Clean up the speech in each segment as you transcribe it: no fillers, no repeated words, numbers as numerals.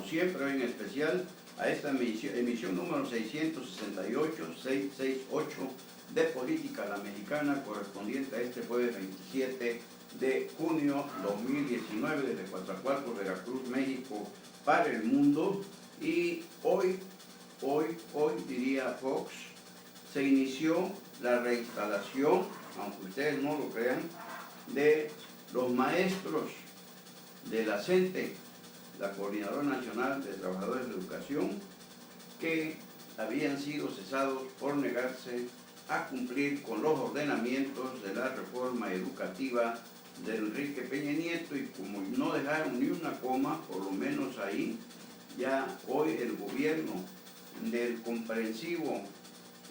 siempre, hoy en especial, a esta emisión número 668 de Política a la Mexicana, correspondiente a este jueves 27 de junio 2019, desde Coatzacoalcos, Veracruz, México, para el mundo. Y hoy, diría Fox, se inició la reinstalación, aunque ustedes no lo crean, de los maestros de la CENTE, la Coordinadora Nacional de Trabajadores de Educación, que habían sido cesados por negarse a cumplir con los ordenamientos de la reforma educativa de Enrique Peña Nieto, y como no dejaron ni una coma, por lo menos ahí, ya hoy el gobierno del comprensivo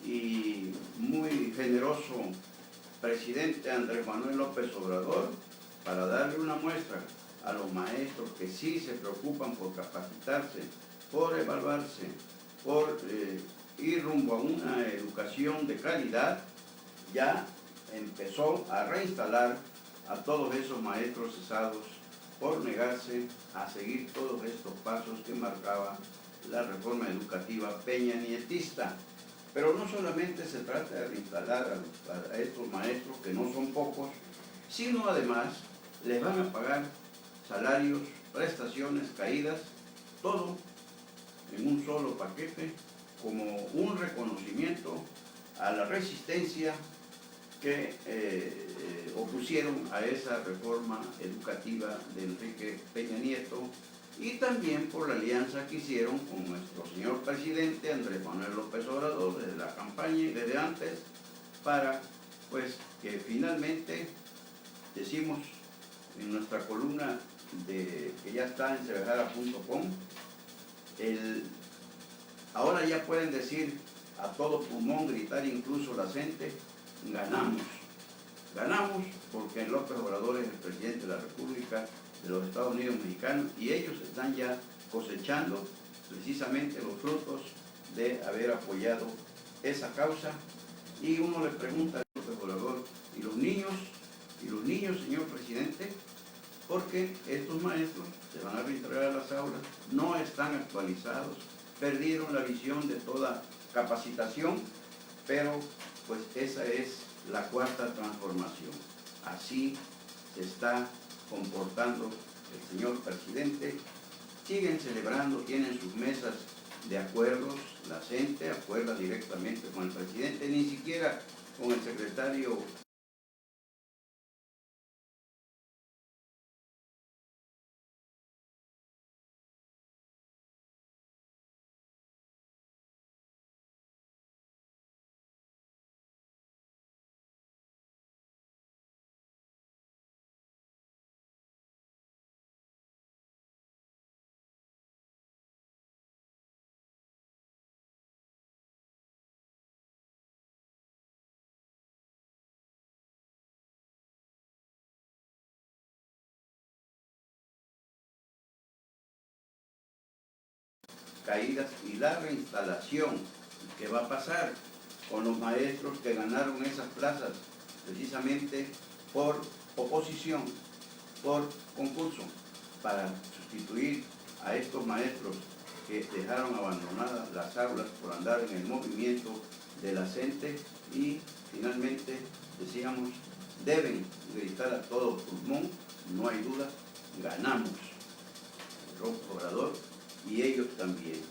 y muy generoso presidente Andrés Manuel López Obrador, para darle una muestra a los maestros que sí se preocupan por capacitarse, por evaluarse, por ir rumbo a una educación de calidad, ya empezó a reinstalar a todos esos maestros cesados por negarse a seguir todos estos pasos que marcaba la reforma educativa peñanietista. Pero no solamente se trata de reinstalar a estos maestros, que no son pocos, sino además les van a pagar salarios, prestaciones caídas, todo en un solo paquete, como un reconocimiento a la resistencia que opusieron a esa reforma educativa de Enrique Peña Nieto, y también por la alianza que hicieron con nuestro señor presidente Andrés Manuel López Obrador desde la campaña y desde antes, para pues que finalmente, decimos en nuestra columna que ya está en cebejara.com, ahora ya pueden decir a todo pulmón, gritar incluso la gente: ganamos. Ganamos porque López Obrador es el presidente de la República de los Estados Unidos Mexicanos, y ellos están ya cosechando precisamente los frutos de haber apoyado esa causa. Y uno le pregunta a López Obrador: ¿y los niños? ¿Y los niños, señor presidente? Porque estos maestros se van a reintegrar a las aulas, no están actualizados, perdieron la visión de toda capacitación, pero pues esa es la cuarta transformación. Así se está comportando el señor presidente. Siguen celebrando, tienen sus mesas de acuerdos, la CENTE acuerda directamente con el presidente, ni siquiera con el secretario caídas, y la reinstalación que va a pasar con los maestros que ganaron esas plazas precisamente por oposición, por concurso, para sustituir a estos maestros que dejaron abandonadas las aulas por andar en el movimiento de la CENTE. Y finalmente decíamos, deben gritar a todo pulmón, no hay duda, ganamos. López Obrador y ellos también.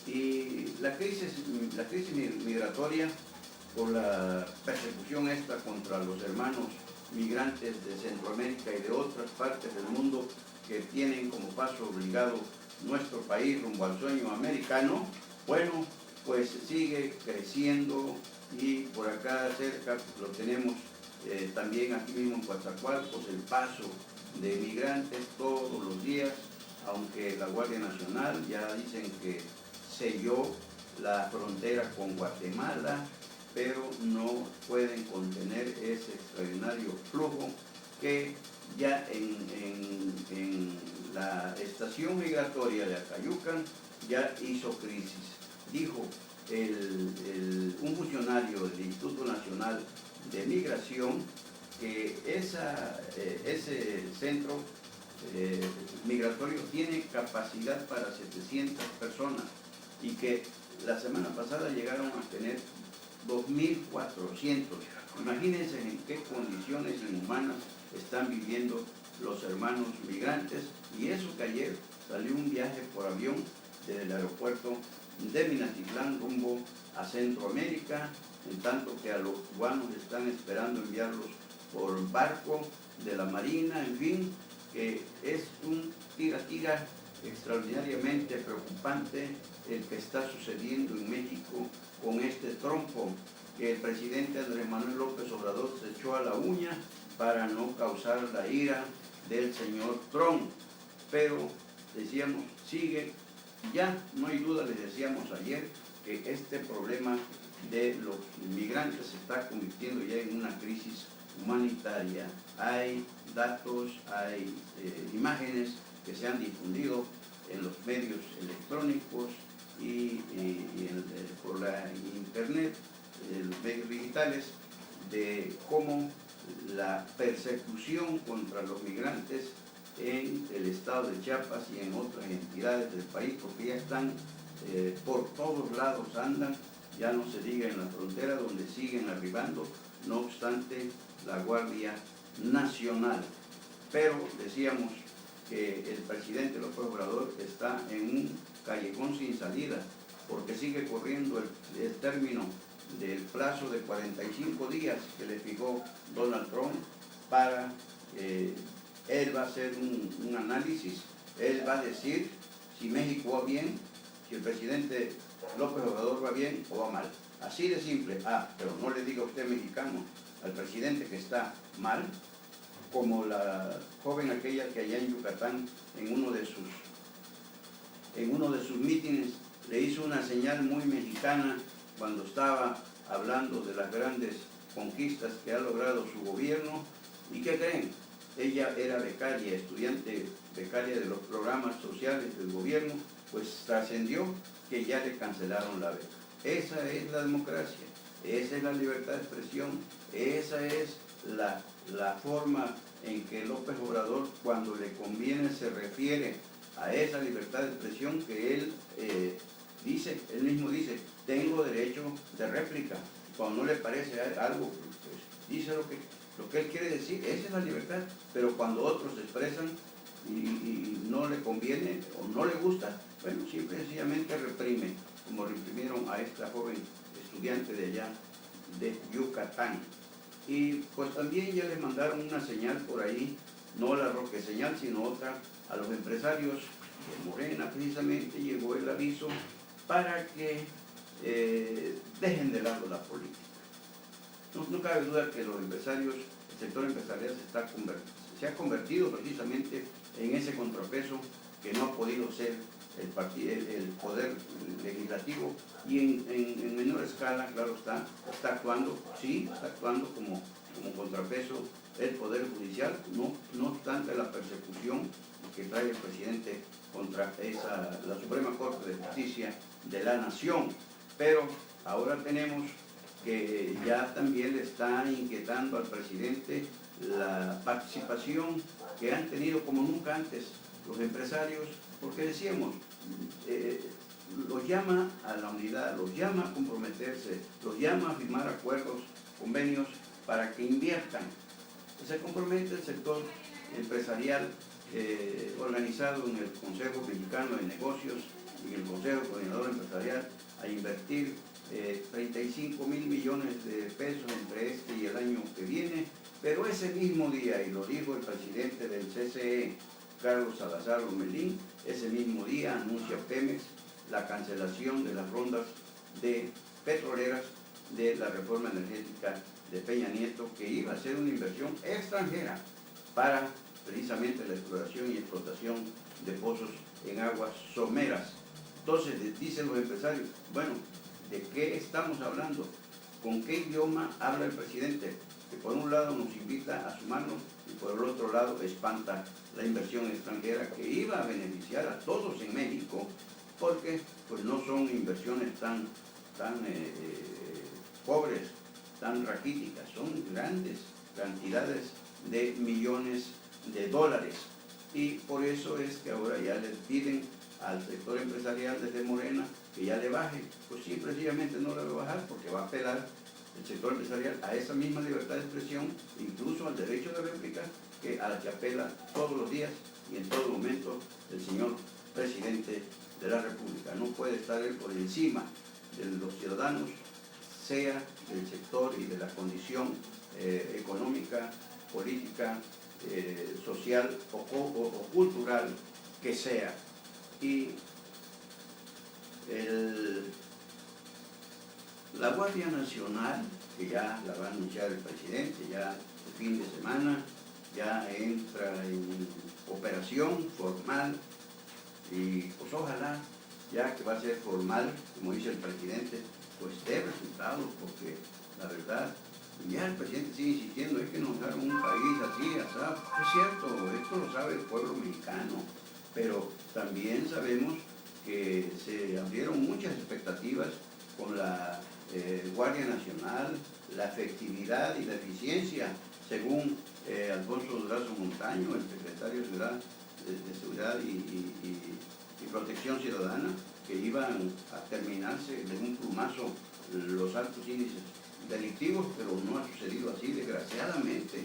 Y la crisis migratoria, por la persecución esta contra los hermanos migrantes de Centroamérica y de otras partes del mundo que tienen como paso obligado nuestro país rumbo al sueño americano, bueno, pues sigue creciendo. Y por acá cerca lo tenemos también aquí mismo en Coatzacoalcos, el paso de migrantes todos los días, aunque la Guardia Nacional ya dicen que selló la frontera con Guatemala, pero no pueden contener ese extraordinario flujo que ya en la estación migratoria de Acayucan ya hizo crisis. Dijo un funcionario del Instituto Nacional de Migración que ese centro migratorio tiene capacidad para 700 personas y que la semana pasada llegaron a tener 2.400. Imagínense en qué condiciones inhumanas están viviendo los hermanos migrantes, y eso que ayer salió un viaje por avión desde el aeropuerto de Minatitlán rumbo a Centroamérica, en tanto que a los cubanos están esperando enviarlos por barco de la Marina, en fin, que es un tira-tira extraordinariamente preocupante el que está sucediendo en México con este trompo que el presidente Andrés Manuel López Obrador se echó a la uña para no causar la ira del señor Trump. Pero, decíamos, sigue, ya no hay duda, les decíamos ayer, que este problema de los inmigrantes se está convirtiendo ya en una crisis humanitaria. Hay datos, hay imágenes que se han difundido en los medios electrónicos y por la internet, los medios digitales, de cómo la persecución contra los migrantes en el estado de Chiapas y en otras entidades del país, porque ya están por todos lados, andan, ya no se diga en la frontera, donde siguen arribando, no obstante la Guardia Nacional. Pero decíamos que el presidente López Obrador está en un callejón sin salida, porque sigue corriendo el término del plazo de 45 días que le fijó Donald Trump para, él va a hacer un análisis, él va a decir si México va bien, si el presidente López Obrador va bien o va mal. Así de simple. Pero no le diga usted, mexicano, al presidente que está mal, como la joven aquella que allá en Yucatán, en uno de sus mítines, le hizo una señal muy mexicana cuando estaba hablando de las grandes conquistas que ha logrado su gobierno. ¿Y qué creen? Ella era becaria, estudiante becaria de los programas sociales del gobierno, pues trascendió que ya le cancelaron la beca. Esa es la democracia, esa es la libertad de expresión, esa es la forma en que López Obrador, cuando le conviene, se refiere a esa libertad de expresión que él dice, él mismo dice, tengo derecho de réplica. Cuando no le parece algo, pues dice lo que él quiere decir, esa es la libertad. Pero cuando otros se expresan y no le conviene o no le gusta, bueno, simple y sencillamente reprime, como reprimieron a esta joven estudiante de allá de Yucatán. Y pues también ya les mandaron una señal por ahí, no la Roque señal, sino otra, a los empresarios de Morena. Precisamente llegó el aviso para que dejen de lado la política. No cabe duda que los empresarios, el sector empresarial se ha convertido precisamente en ese contrapeso que no ha podido ser el poder legislativo, y en menor escala, claro está actuando, sí, está actuando como contrapeso el poder judicial, no obstante la persecución que trae el presidente contra la Suprema Corte de Justicia de la Nación. Pero ahora tenemos que ya también le está inquietando al presidente la participación que han tenido como nunca antes los empresarios, porque decíamos, los llama a la unidad, los llama a comprometerse, los llama a firmar acuerdos, convenios para que inviertan. Se compromete el sector empresarial organizado en el Consejo Mexicano de Negocios y en el Consejo Coordinador Empresarial a invertir 35 mil millones de pesos entre este y el año que viene, pero ese mismo día, y lo dijo el presidente del CCE, Carlos Salazar Lomelín, ese mismo día anuncia Pemex la cancelación de las rondas de petroleras de la reforma energética de Peña Nieto, que iba a ser una inversión extranjera para precisamente la exploración y explotación de pozos en aguas someras. Entonces, dicen los empresarios, bueno, ¿de qué estamos hablando? ¿Con qué idioma habla el presidente? Que por un lado nos invita a sumarnos y por el otro lado espanta la inversión extranjera que iba a beneficiar a todos en México, porque pues no son inversiones tan pobres, tan raquíticas, son grandes cantidades de millones de dólares. y por eso es que ahora ya le piden al sector empresarial desde Morena que ya le baje. Pues sí, precisamente no le va a bajar porque va a apelar el sector empresarial a esa misma libertad de expresión, incluso al derecho de réplica, a la que apela todos los días y en todo momento el señor presidente de la República. No puede estar él por encima de los ciudadanos, sea del sector y de la condición económica, política, social o cultural que sea. Y la Guardia Nacional, que ya la va a anunciar el presidente, ya el fin de semana, ya entra en operación formal y pues ojalá, ya que va a ser formal, como dice el presidente, pues dé resultados, porque la verdad, ya el presidente sigue insistiendo, es que nos dejaron un país así, así. Es cierto, esto lo sabe el pueblo mexicano, pero también sabemos que se abrieron muchas expectativas con la Guardia Nacional, la efectividad y la eficiencia, según Alfonso Durazo Montaño, el secretario de Seguridad y Protección Ciudadana, que iban a terminarse de un plumazo los altos índices delictivos, pero no ha sucedido así, desgraciadamente,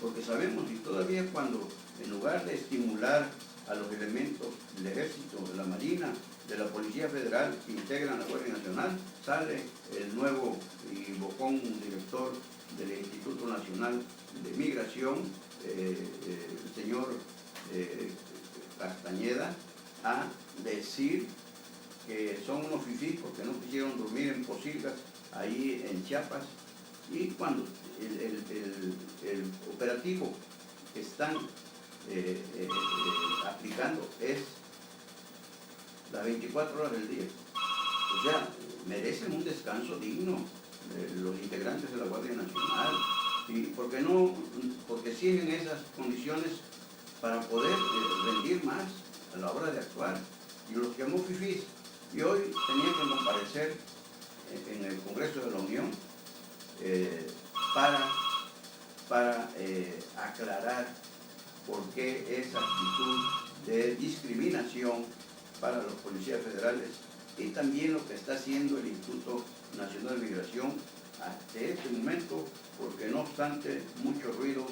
porque sabemos, y todavía cuando en lugar de estimular a los elementos del Ejército, de la Marina, de la Policía Federal que integran la Guardia Nacional, sale el nuevo y bocón director del Instituto Nacional de Migración, el señor Castañeda, a decir que son unos fifís porque no quisieron dormir en posilgas ahí en Chiapas, y cuando el operativo que están aplicando es las 24 horas del día. O sea, merecen un descanso digno los integrantes de la Guardia Nacional. ¿Y por qué no? Porque siguen esas condiciones para poder rendir más a la hora de actuar. Y los llamó fifís. Y hoy tenían que comparecer en el Congreso de la Unión para aclarar por qué esa actitud de discriminación para los policías federales, y también lo que está haciendo el Instituto Nacional de Migración hasta este momento, porque no obstante mucho ruido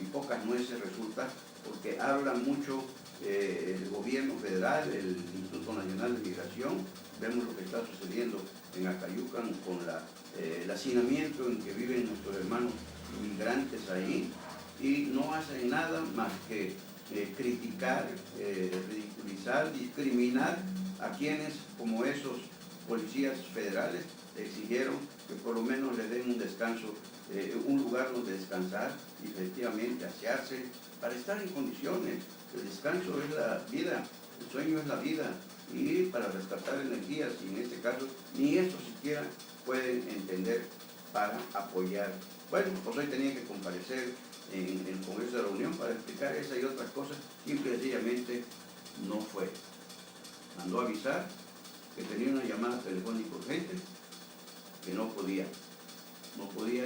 y pocas nueces resulta, porque habla mucho el gobierno federal, el Instituto Nacional de Migración. Vemos lo que está sucediendo en Acayucan con el hacinamiento en que viven nuestros hermanos migrantes ahí, y no hacen nada más que criticar, ridiculizar, discriminar a quienes, como esos policías federales, exigieron que por lo menos les den un descanso, un lugar donde descansar y efectivamente asearse para estar en condiciones. El descanso es la vida, el sueño es la vida, y para rescatar energías, y en este caso ni eso siquiera pueden entender para apoyar. Bueno, pues hoy tenía que comparecer en el Congreso de la Unión para explicar esa y otras cosas, simple y sencillamente no fue. Mandó a avisar que tenía una llamada telefónica urgente, que no podía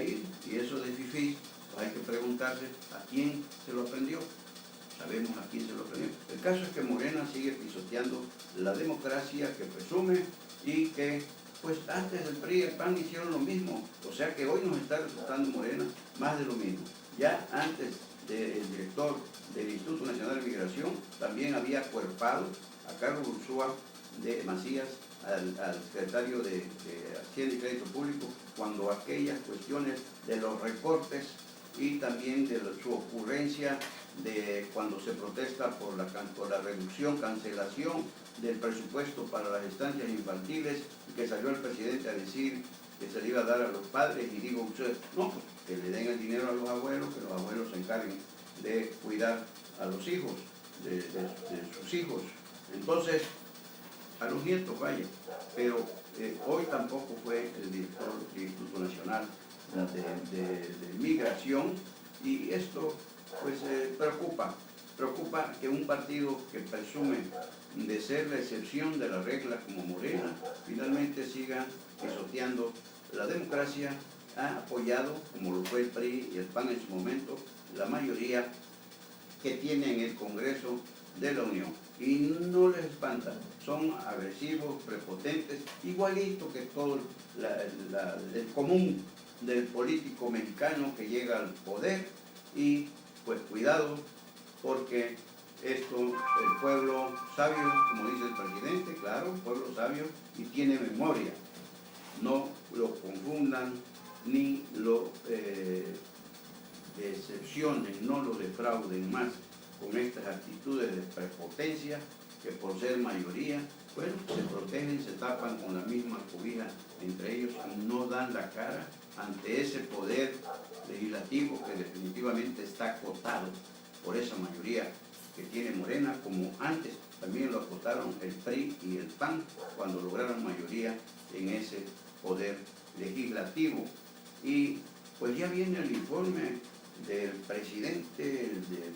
ir, y eso de fifís, pues hay que preguntarse a quién se lo aprendió. Sabemos a quién se lo aprendió. El caso es que Morena sigue pisoteando la democracia que presume, y que pues antes el PRI y el PAN hicieron lo mismo, o sea que hoy nos está resultando Morena más de lo mismo. Ya antes del director del Instituto Nacional de Migración también había acuerpado a Carlos Ursúa de Macías, al secretario de Hacienda y Crédito Público, cuando aquellas cuestiones de los recortes y también de su ocurrencia de cuando se protesta por la reducción, cancelación del presupuesto para las estancias infantiles, y que salió el presidente a decir que se le iba a dar a los padres, y digo usted, no, pues que le den el dinero a los abuelos, que los abuelos se encarguen de cuidar a los hijos, de sus hijos. Entonces, a los nietos, vaya, pero hoy tampoco fue el director del Instituto Nacional de Migración, y esto pues preocupa que un partido que presume de ser la excepción de la regla como Morena, finalmente siga pisoteando la democracia. Ha apoyado, como lo fue el PRI y el PAN en su momento, la mayoría que tiene en el Congreso de la Unión. Y no les espanta, son agresivos, prepotentes, igualito que todo el común del político mexicano que llega al poder. Y pues cuidado, porque esto, el pueblo sabio, como dice el presidente, claro, pueblo sabio y tiene memoria, no lo confundan ni lo decepcionen, no lo defrauden más con estas actitudes de prepotencia que por ser mayoría, bueno, se protegen, se tapan con la misma cobija entre ellos y no dan la cara ante ese poder legislativo que definitivamente está acotado por esa mayoría que tiene Morena, como antes también lo acotaron el PRI y el PAN cuando lograron mayoría en ese poder legislativo. Y pues ya viene el informe del presidente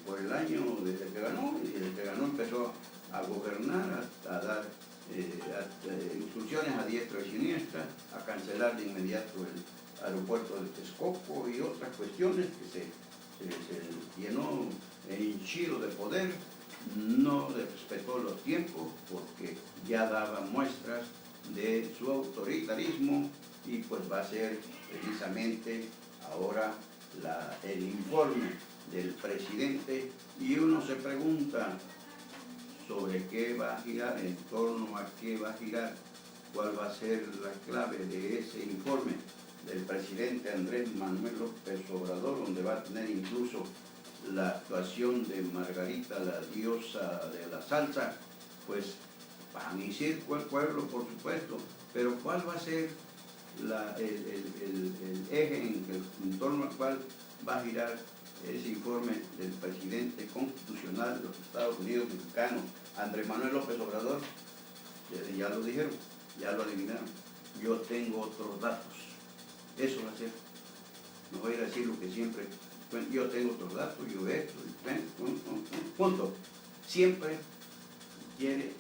por el año desde que ganó, y desde que ganó empezó a gobernar, a dar instrucciones a diestra y siniestra, a cancelar de inmediato el aeropuerto de Texcoco y otras cuestiones que se llenó henchido de poder, no respetó los tiempos porque ya daba muestras de su autoritarismo y pues va a ser precisamente ahora el informe del presidente y uno se pregunta sobre qué va a girar, en torno a qué va a girar, cuál va a ser la clave de ese informe del presidente Andrés Manuel López Obrador, donde va a tener incluso la actuación de Margarita, la diosa de la salsa, pues pan y circo el pueblo, por supuesto, pero cuál va a ser el eje en torno al cual va a girar ese informe del presidente constitucional de los Estados Unidos mexicanos, Andrés Manuel López Obrador. Ya lo dijeron, ya lo adivinaron. Yo tengo otros datos. Eso va a ser. No voy a decir lo que siempre. Bueno, yo tengo otros datos, yo esto, punto. Siempre quiere,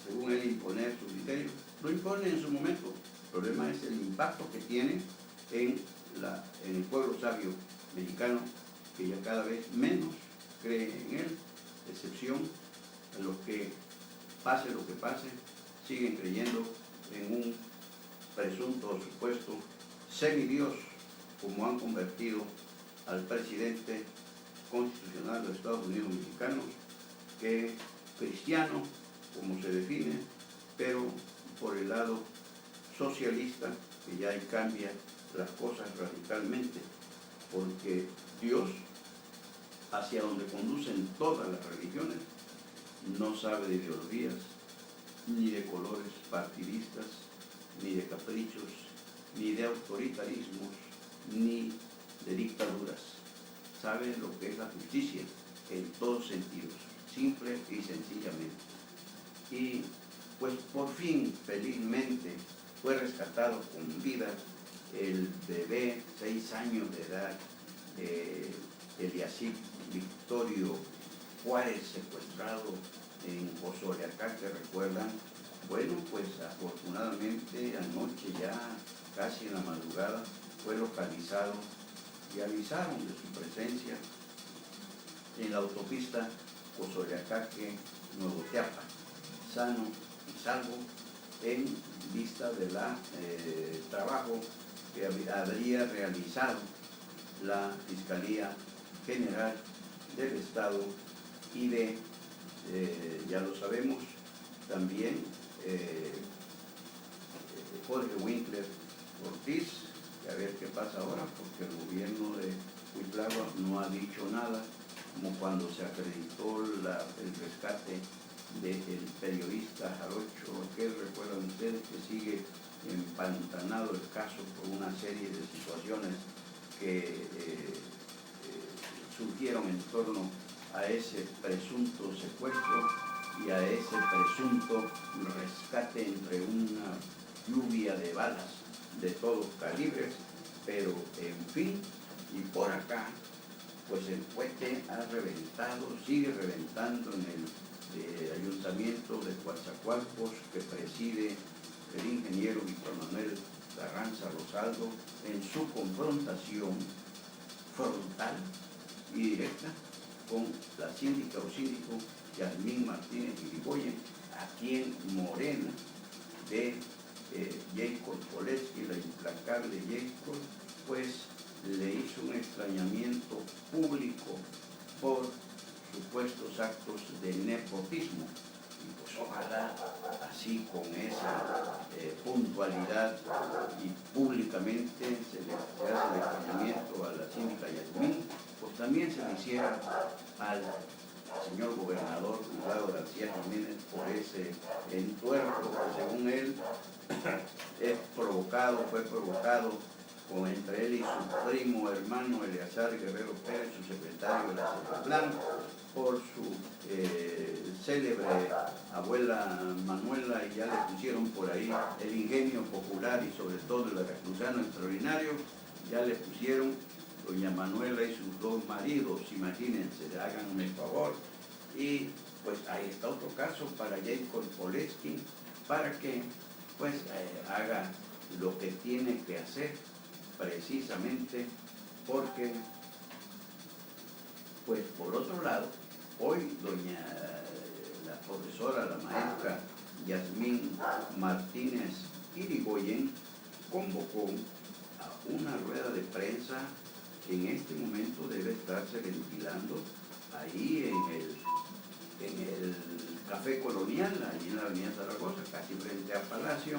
según él, imponer su criterio. Lo impone en su momento. El problema es el impacto que tiene en el pueblo sabio mexicano, que ya cada vez menos cree en él, excepción a los que, pase lo que pase, siguen creyendo en un presunto o supuesto semidios, como han convertido al presidente constitucional de los Estados Unidos mexicanos, que es cristiano, como se define, pero por el lado socialista, que ya ahí cambia las cosas radicalmente, porque Dios, hacia donde conducen todas las religiones, no sabe de ideologías, ni de colores partidistas, ni de caprichos, ni de autoritarismos, ni de dictaduras. Sabe lo que es la justicia en todos sentidos, simple y sencillamente. Y pues por fin, felizmente, fue rescatado con vida el bebé, 6 años de edad, Eliasib Victorio Juárez, secuestrado en Cozoleacá, que recuerdan. Bueno, pues afortunadamente anoche ya, casi en la madrugada, fue localizado y avisaron de su presencia en la autopista Cozoleacá-Nuevo Teapa, sano y salvo, en vista del trabajo que habría realizado la Fiscalía General del Estado y ya lo sabemos, también Jorge Winkler Ortiz, que a ver qué pasa ahora, porque el gobierno de Cuitlagua no ha dicho nada, como cuando se acreditó el rescate del periodista Jarocho, que recuerdan ustedes que sigue empantanado el caso por una serie de situaciones que surgieron en torno a ese presunto secuestro y a ese presunto rescate entre una lluvia de balas de todos calibres, pero en fin, y por acá, pues el cohete ha reventado, sigue reventando en el ayuntamiento de Coatzacoalcos, que preside el ingeniero Víctor Manuel Carranza Rosaldo, en su confrontación frontal y directa con la síndica o síndico Yasmín Martínez Irigoyen, a quien Morena de Jacob Poletsky, la implacable Jacob, pues le hizo un extrañamiento público por supuestos actos de nepotismo. Y pues ojalá así con esa puntualidad y públicamente se le hace el extrañamiento a la síndica Yasmín, pues también se le hiciera al señor gobernador Cuidado García Jiménez por ese entuerto que según él fue provocado entre él y su primo hermano Eleazar Guerrero Pérez, su secretario de la CEPLAN, por su célebre abuela Manuela, y ya le pusieron por ahí el ingenio popular y sobre todo el veracruzano extraordinario, ya le pusieron doña Manuela y sus dos maridos, imagínense, háganme el favor. Y pues ahí está otro caso para Jacob Poletsky, para que pues haga lo que tiene que hacer, precisamente porque, pues por otro lado, hoy la profesora, la maestra Yasmín Martínez Irigoyen convocó a una rueda de prensa que en este momento debe estarse ventilando ahí en el Café Colonial, allí en la avenida Zaragoza, casi frente a Palacio,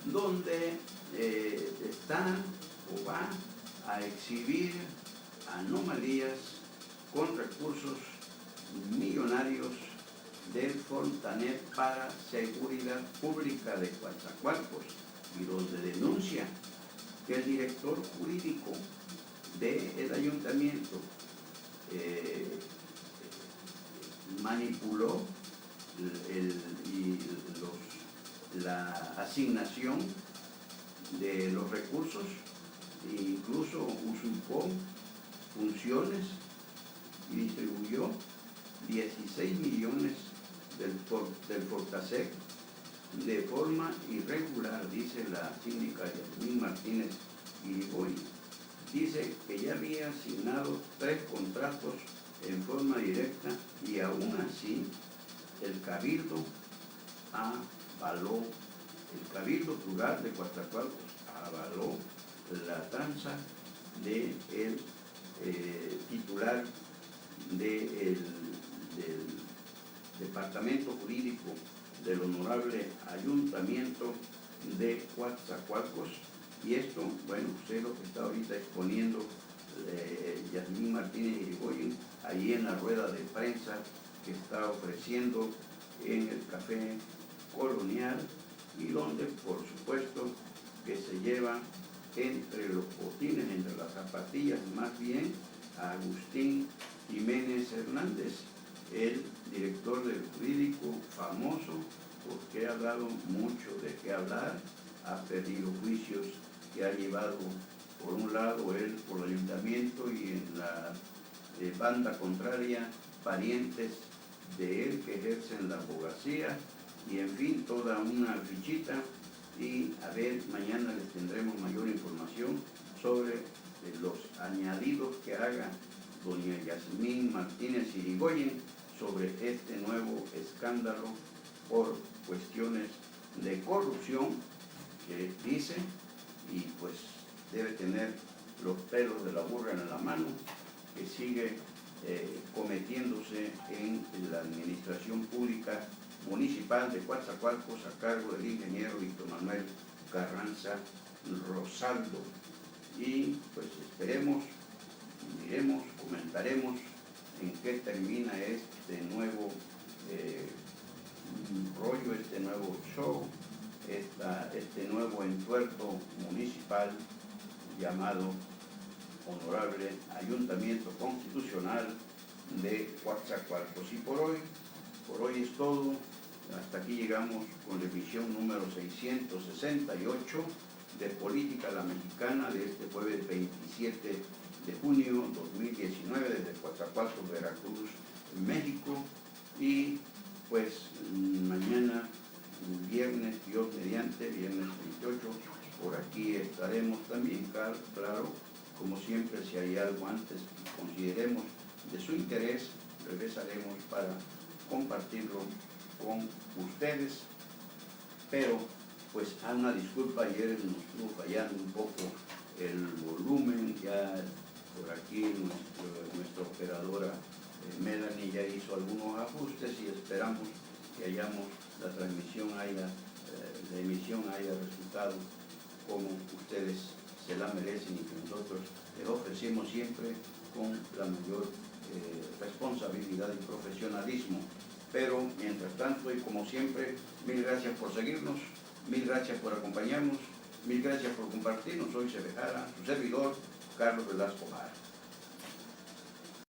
donde está o va a exhibir anomalías con recursos millonarios del Fontanet para Seguridad Pública de Coatzacoalcos, y donde denuncia que el director jurídico del ayuntamiento manipuló la asignación de los recursos e incluso usurpó funciones y distribuyó 16 millones del Fortasec de forma irregular, dice la síndica Yasmín Martínez Irigoyen. Dice que ya había asignado 3 contratos en forma directa y aún así el Cabildo Plural de Coatzacoalcos avaló la tranza del titular del Departamento Jurídico del Honorable Ayuntamiento de Coatzacoalcos. Y esto, bueno, pues es lo que está ahorita exponiendo Yasmín Martínez Irigoyen ahí en la rueda de prensa que está ofreciendo en el Café Colonial, y donde por supuesto que se lleva entre los botines, entre las zapatillas más bien, a Agustín Jiménez Hernández, el director del jurídico famoso porque ha dado mucho de qué hablar, ha perdido juicios que ha llevado por un lado él por el ayuntamiento y en la banda contraria parientes de él que ejercen la abogacía, y en fin, toda una fichita. Y a ver, mañana les tendremos mayor información sobre los añadidos que haga doña Yasmín Martínez Irigoyen sobre este nuevo escándalo por cuestiones de corrupción que dice, y pues debe tener los pelos de la burra en la mano, que sigue cometiéndose en la administración pública municipal de Coatzacoalcos a cargo del ingeniero Víctor Manuel Carranza Rosaldo. Y pues esperemos, miremos, comentaremos en qué termina este nuevo rollo, este nuevo show, este nuevo entuerto municipal llamado Honorable Ayuntamiento Constitucional de Coatzacoalcos. Y por hoy es todo. Hasta aquí llegamos con la emisión número 668 de Política a la Mexicana de este jueves 27 de junio 2019 desde Coatzacoalcos, Veracruz, México. Y pues mañana, viernes, Dios mediante, viernes 28, por aquí estaremos también, claro, como siempre, si hay algo antes que consideremos de su interés, regresaremos para compartirlo con ustedes. Pero pues una disculpa, ayer nos estuvo fallando un poco el volumen, ya por aquí nuestra operadora Melanie ya hizo algunos ajustes y esperamos que la emisión haya resultado como ustedes se la merecen y que nosotros les ofrecemos siempre con la mayor responsabilidad y profesionalismo. Pero mientras tanto y como siempre, mil gracias por seguirnos, mil gracias por acompañarnos, mil gracias por compartirnos. Soy Sebejara, su servidor, Carlos Velasco Jara.